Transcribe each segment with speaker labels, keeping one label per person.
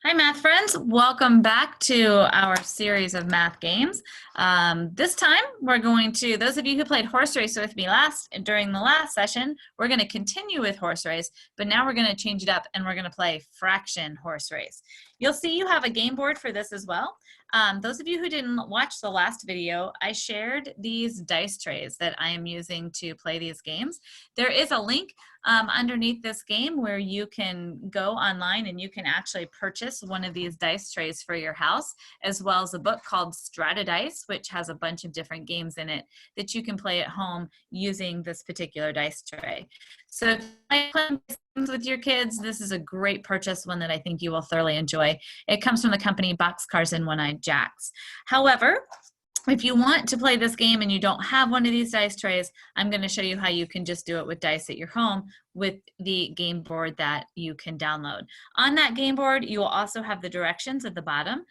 Speaker 1: Hi, math friends. Welcome back to our series of math games. This time, we're going to, those of you who played horse race with me during the last session, we're going to continue with horse race, but now we're going to change it up and we're going to play fraction horse race. You'll see you have a game board for this as well. Those of you who didn't watch the last video, I shared these dice trays that I am using to play these games. There is a link underneath this game where you can go online and you can actually purchase one of these dice trays for your house, as well as a book called Strata-Dice, which has a bunch of different games in it that you can play at home using this particular dice tray. So if you like playing games with your kids, this is a great purchase, one that I think you will thoroughly enjoy. It comes from the company Boxcars and One-Eyed Jacks. However, if you want to play this game and you don't have one of these dice trays, I'm going to show you how you can just do it with dice at your home with the game board that you can download. On that game board, you will also have the directions at the bottom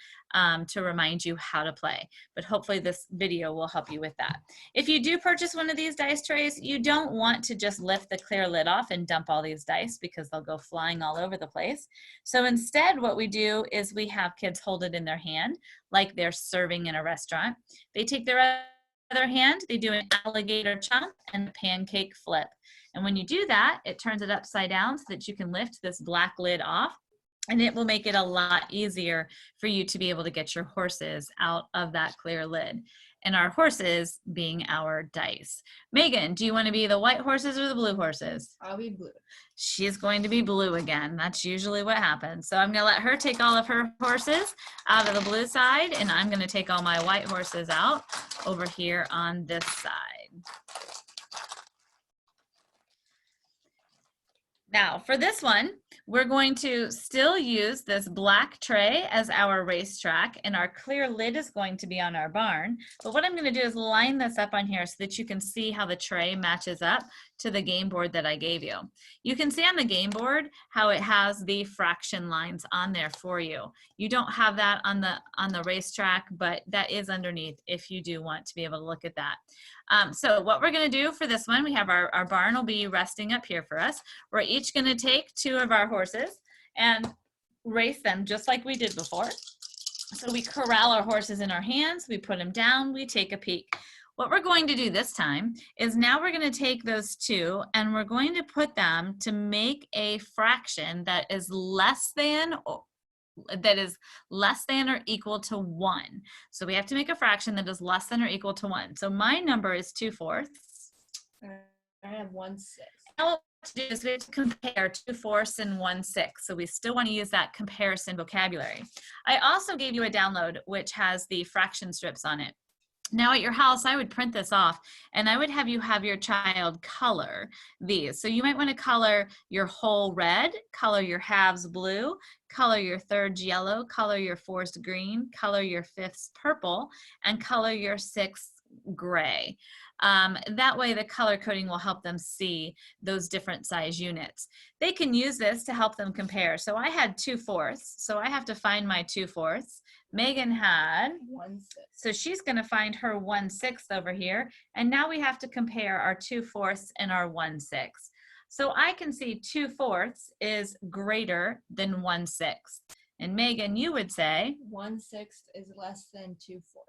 Speaker 1: to remind you how to play. But hopefully this video will help you with that. If you do purchase one of these dice trays, you don't want to just lift the clear lid off and dump all these dice because they'll go flying all over the place. So instead, what we do is we have kids hold it in their hand like they're serving in a restaurant. They take their other hand, they do an alligator chomp and a pancake flip. And when you do that, it turns it upside down so that you can lift this black lid off, and it will make it a lot easier for you to be able to get your horses out of that clear lid. And our horses being our dice. Megan, do you want to be the white horses or the blue horses?
Speaker 2: I'll be blue.
Speaker 1: She's going to be blue again. That's usually what happens. So I'm going to let her take all of her horses out of the blue side, and I'm going to take all my white horses out over here on this side. Now for this one, we're going to still use this black tray as our racetrack, and our clear lid is going to be on our barn. But what I'm going to do is line this up on here so that you can see how the tray matches up to the game board that I gave you. You can see on the game board how it has the fraction lines on there for you. You don't have that on the racetrack, but that is underneath if you do want to be able to look at that. So what we're going to do for this one, we have our barn will be resting up here for us. We're each going to take two of our horses and race them just like we did before. So we corral our horses in our hands, we put them down, we take a peek. What we're going to do this time is now we're going to take those two and we're going to put them to make a fraction that is less than or equal to 1. So we have to make a fraction that is less than or equal to 1. So my number is 2/4.
Speaker 2: I have 1/6.
Speaker 1: Now what we have to do is we have to compare 2/4 and 1/6. So we still want to use that comparison vocabulary. I also gave you a download which has the fraction strips on it. Now at your house, I would print this off and I would have you have your child color these. So you might want to color your whole red, color your halves blue, color your thirds yellow, color your fourths green, color your fifths purple, and color your sixths gray. That way the color coding will help them see those different size units. They can use this to help them compare. So I had 2/4, so I have to find my 2/4. Megan had
Speaker 2: 1/6.
Speaker 1: So she's going to find her 1/6 over here. And now we have to compare our 2/4 and our 1/6. So I can see 2/4 is greater than 1/6. And Megan, you would say
Speaker 2: 1/6 is less than 2/4.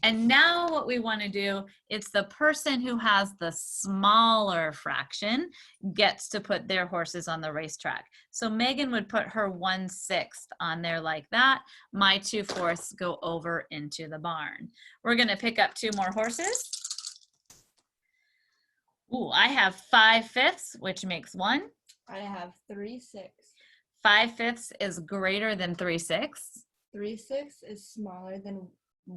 Speaker 1: And now what we want to do, it's the person who has the smaller fraction gets to put their horses on the racetrack. So Megan would put her 1/6 on there like that. My 2/4 go over into the barn. We're going to pick up two more horses. Ooh, I have 5/5, which makes 1.
Speaker 2: I have 3/6.
Speaker 1: 5/5 is greater than 3/6.
Speaker 2: 3/6 is smaller than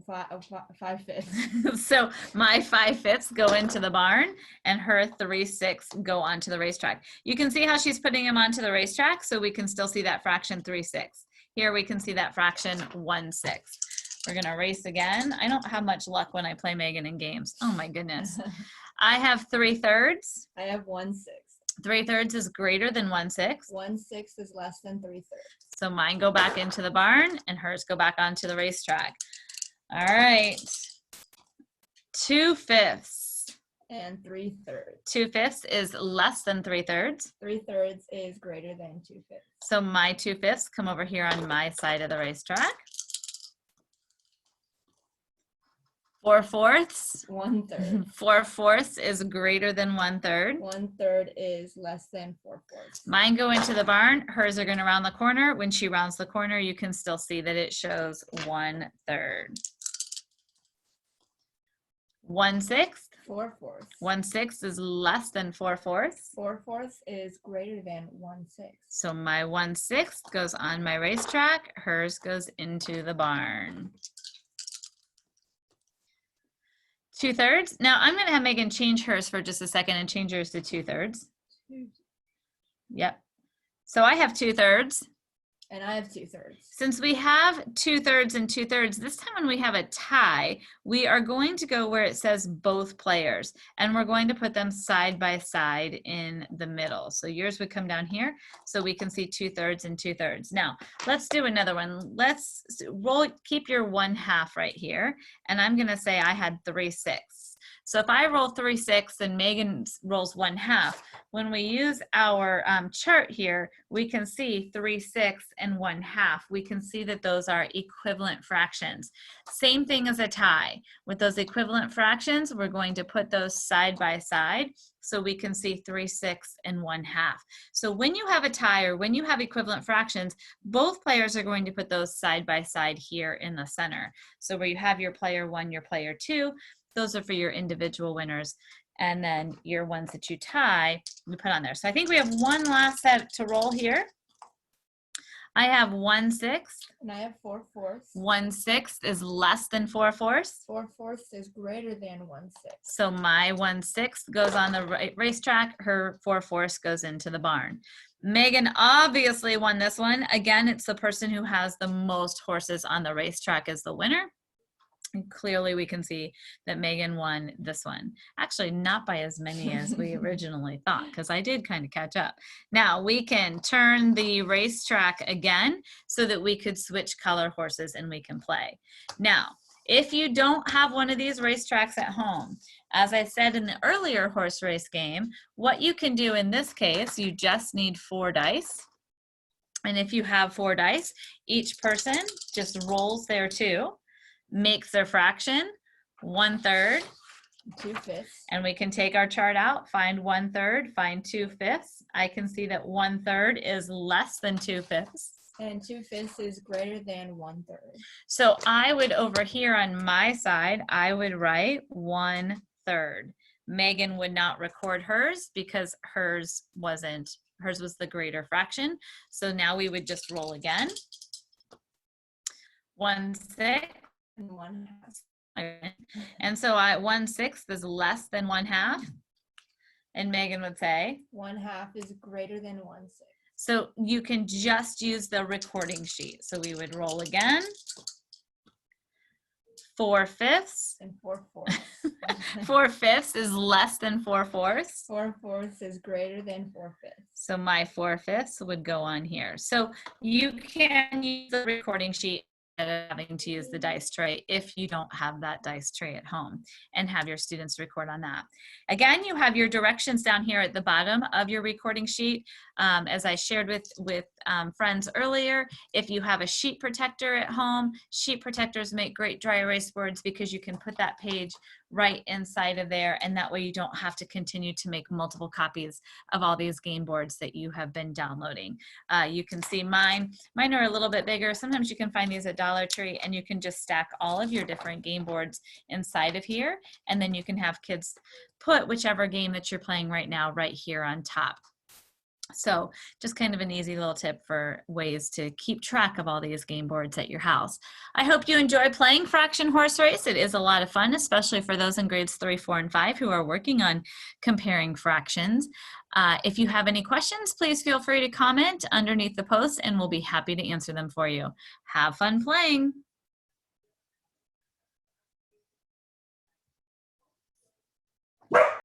Speaker 2: 5/5.
Speaker 1: So my 5/5 go into the barn and her 3/6 go onto the racetrack. You can see how she's putting them onto the racetrack, so we can still see that fraction 3/6. Here we can see that fraction 1/6. We're gonna race again. I don't have much luck when I play Megan in games. Oh my goodness. I have 3/3.
Speaker 2: I have 1/6.
Speaker 1: 3/3 is greater than 1/6.
Speaker 2: 1/6 is less than 3/3.
Speaker 1: So mine go back into the barn and hers go back onto the racetrack. All right. 2/5.
Speaker 2: And 3/3.
Speaker 1: 2/5 is less than 3/3.
Speaker 2: 3/3 is greater than 2/5.
Speaker 1: So my 2/5 come over here on my side of the racetrack. 4/4.
Speaker 2: 1/3.
Speaker 1: 4/4 is greater than 1/3.
Speaker 2: 1/3 is less than 4/4.
Speaker 1: Mine go into the barn. Hers are going to round the corner. When she rounds the corner, you can still see that it shows 1/3. 1/6.
Speaker 2: 4/4.
Speaker 1: 1/6 is less than 4/4.
Speaker 2: 4/4 is greater than 1/6.
Speaker 1: So my 1/6 goes on my racetrack. Hers goes into the barn. 2/3. Now I'm going to have Megan change hers for just a second and change yours to 2/3. Yep. So I have 2/3.
Speaker 2: And I have 2/3.
Speaker 1: Since we have 2/3 and 2/3, this time when we have a tie, we are going to go where it says both players, and we're going to put them side by side in the middle. So yours would come down here, so we can see 2/3 and 2/3. Now, let's do another one. Let's roll, keep your 1/2 right here, and I'm gonna say I had 3/6. So if I roll 3/6 and Megan rolls 1/2, when we use our chart here, we can see 3/6 and 1/2. We can see that those are equivalent fractions. Same thing as a tie. With those equivalent fractions, we're going to put those side by side so we can see 3/6 and 1/2. So when you have a tie or when you have equivalent fractions, both players are going to put those side by side here in the center. So where you have your player 1, your player 2, those are for your individual winners. And then your ones that you tie, we put on there. So I think we have one last set to roll here. I have 1/6.
Speaker 2: And I have 4/4.
Speaker 1: 1/6 is less than 4/4.
Speaker 2: 4/4 is greater than 1/6.
Speaker 1: So my 1/6 goes on the racetrack. Her 4/4 goes into the barn. Megan obviously won this one. Again, it's the person who has the most horses on the racetrack is the winner. And clearly we can see that Megan won this one. Actually, not by as many as we originally thought, because I did kind of catch up. Now we can turn the racetrack again so that we could switch color horses and we can play. Now, if you don't have one of these racetracks at home, as I said in the earlier horse race game, what you can do in this case, you just need 4 dice. And if you have 4 dice, each person just rolls their 2. Makes their fraction 1/3.
Speaker 2: 2/5.
Speaker 1: And we can take our chart out, find 1/3, find 2/5. I can see that 1/3 is less than 2/5.
Speaker 2: And 2/5 is greater than 1/3.
Speaker 1: So I would, over here on my side, I would write 1/3. Megan would not record hers because hers was the greater fraction. So now we would just roll again. 1/6.
Speaker 2: And 1/2.
Speaker 1: And so 1/6 is less than 1/2. And Megan would say,
Speaker 2: 1/2 is greater than 1/6.
Speaker 1: so you can just use the recording sheet. So we would roll again. 4/5.
Speaker 2: And 4/4.
Speaker 1: 4/5 is less than 4/4.
Speaker 2: 4/4 is greater than 4/5.
Speaker 1: So my 4/5 would go on here. So you can use the recording sheet instead of having to use the dice tray if you don't have that dice tray at home, and have your students record on that. Again, you have your directions down here at the bottom of your recording sheet. As I shared with friends earlier, if you have a sheet protector at home, sheet protectors make great dry erase boards because you can put that page right inside of there, and that way you don't have to continue to make multiple copies of all these game boards that you have been downloading. You can see mine are a little bit bigger. Sometimes you can find these at Dollar Tree, and you can just stack all of your different game boards inside of here, and then you can have kids put whichever game that you're playing right now right here on top. So just kind of an easy little tip for ways to keep track of all these game boards at your house. I hope you enjoy playing Fraction Horse Race. It is a lot of fun, especially for those in grades 3, 4, and 5 who are working on comparing fractions. If you have any questions, please feel free to comment underneath the post and we'll be happy to answer them for you. Have fun playing.